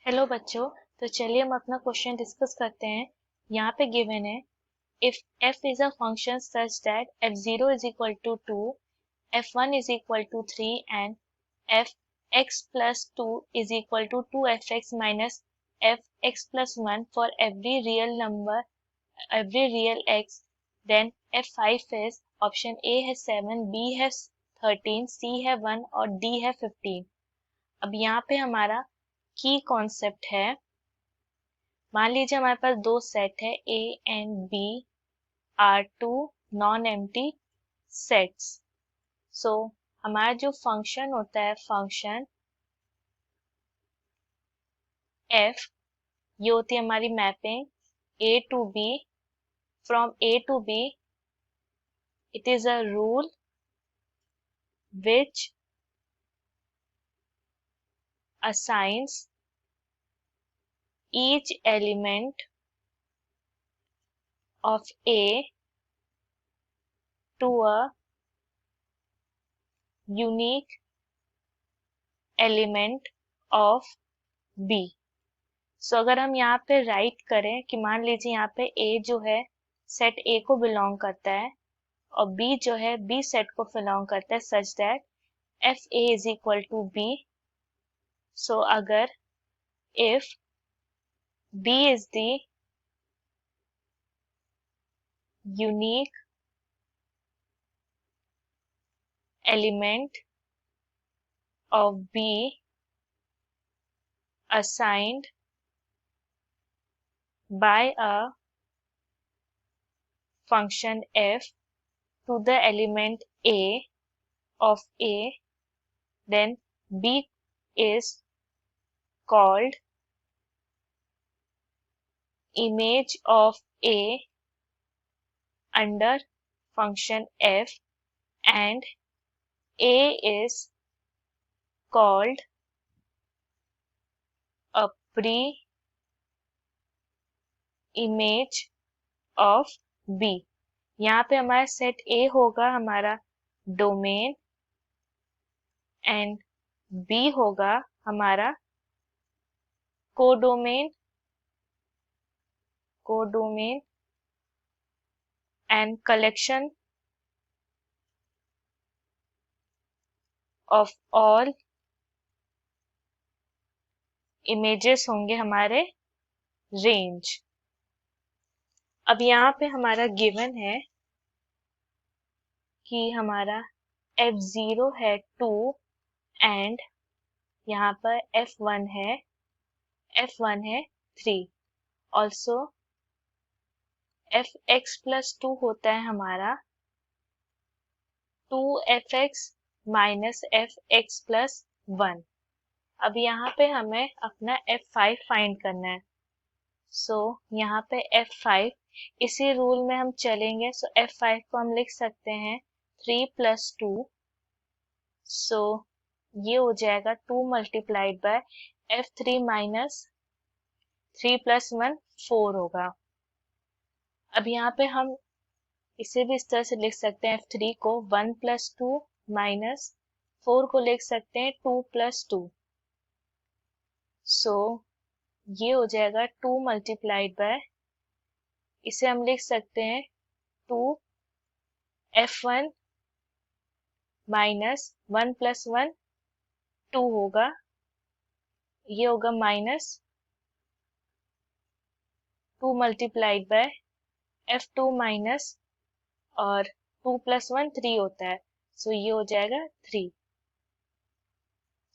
Hello बच्चों। तो चलिए हम अपना क्वेश्चन डिस्कस करते हैं। यहाँ पे गिवन है if f is a function such that f0 is equal to 2, f1 is equal to 3 and fx plus 2 is equal to 2fx minus fx plus 1 for every real number, every real x, then f5 is option A है 7, B है 13, C है 1 और D है 15। अब यहाँ पे हमारा की कॉन्सेप्ट है, मान लीजिए हमारे पास दो सेट है A and B are two non empty sets. So हमारा जो फंक्शन होता है, फंक्शन एफ, ये होती है हमारी mapping A to B, from A to B it is a rule which assigns each element of A to a unique element of B। सो अगर हम यहाँ पे राइट करें कि मान लीजिए यहाँ पे A जो है सेट A को बिलोंग करता है और B जो है B सेट को बिलोंग करता है, such that F A is equal to B. So अगर if B is the unique element of B assigned by a function f to the element A of A, then B is called image of A under function f and A is called a pre-image of B। यहाँ पे हमारा set A होगा हमारा domain and B होगा हमारा codomain and collection of all images होंगे हमारे range. अब यहाँ पे हमारा गिवन है कि हमारा f0 है 2 एंड यहाँ पर f1 है 3। ऑल्सो fx प्लस 2 होता है हमारा 2fx माइनस fx प्लस 1। अब यहाँ पे हमें अपना f5 फाइंड करना है। सो यहाँ पे f5, इसी रूल में हम चलेंगे। सो f5 को हम लिख सकते हैं 3 प्लस 2। सो ये हो जाएगा 2 multiplied by f3 minus 3 plus 1 4 होगा। अब यहाँ पे हम इसे भी इस तरह से लिख सकते हैं, f3 को 1 प्लस 2 माइनस 4 को लिख सकते हैं 2 प्लस 2। सो ये हो जाएगा 2 मल्टीप्लाइड बाय, इसे हम लिख सकते हैं 2 f1 माइनस 1 प्लस 1 2 होगा, ये होगा minus 2 multiplied by f2 minus और 2 प्लस 1 3 होता है। सो ये हो जाएगा 3।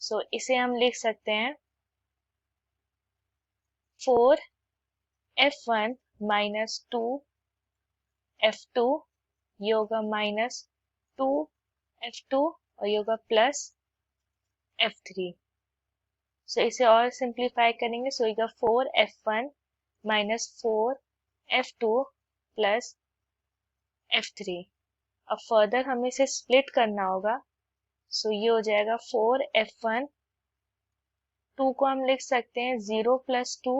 सो इसे हम लिख सकते हैं 4 f1 माइनस 2 f2, ये होगा माइनस 2 f2 और ये होगा प्लस f3। सो इसे और सिंप्लीफाई करेंगे। सो होगा 4 f1 minus 4 f2 plus f3। अब फर्दर हमें इसे स्प्लिट करना होगा। सो ये हो जाएगा 4 f1, 2 को हम लिख सकते हैं 0 प्लस 2।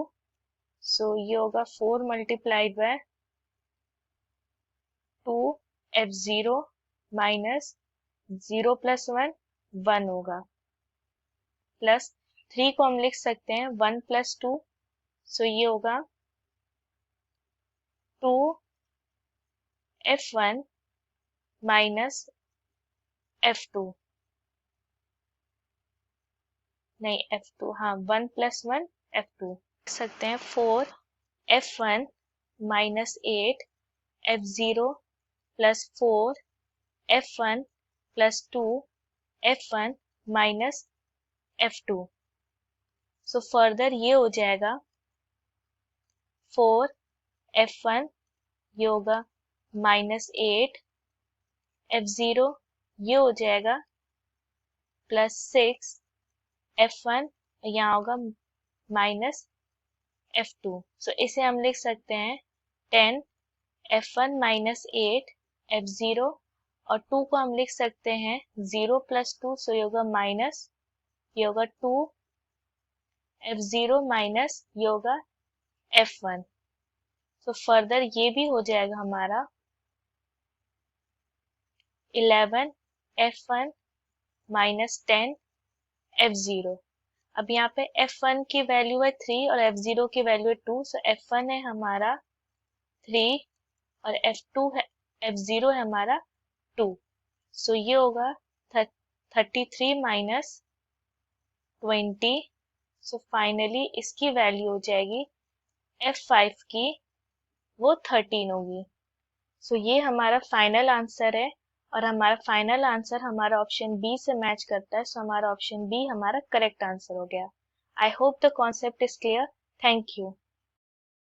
सो ये होगा 4 multiplied by 2 f0 minus 0 plus 1 1 होगा, प्लस 3 को हम लिख सकते हैं 1 + 2, सो ये होगा 2 F1 माइनस F2, नहीं F2, हाँ 1 + 1 F2 लिख सकते हैं 4 F1 minus 8 F0 plus 4 F1 plus 2 F1 minus F2। So further ये हो जाएगा 4 F1, ये होगा माइनस 8 F0, ये हो जाएगा प्लस 6 F1, यहाँ होगा माइनस F2। सो इसे हम लिख सकते हैं 10 F1 माइनस 8 F0, और 2 को हम लिख सकते हैं 0 + 2, सो ये होगा माइनस, ये होगा 2 F0 माइनस, ये होगा F1। सो फर्दर ये भी हो जाएगा हमारा 11 F1 माइनस 10 F0। अब यहाँ पे F1 की वैल्यू है 3 और F0 की वैल्यू है 2, सो F1 है हमारा 3 और F2 है, F0 है हमारा 2। सो ये होगा 33 माइनस 20। सो फाइनली इसकी वैल्यू हो जाएगी F5 की, वो 13 होगी। सो ये हमारा फाइनल आंसर है, और हमारा फाइनल आंसर हमारा ऑप्शन बी से मैच करता है, सो हमारा ऑप्शन बी हमारा करेक्ट आंसर हो गया। I hope the concept is clear. Thank you.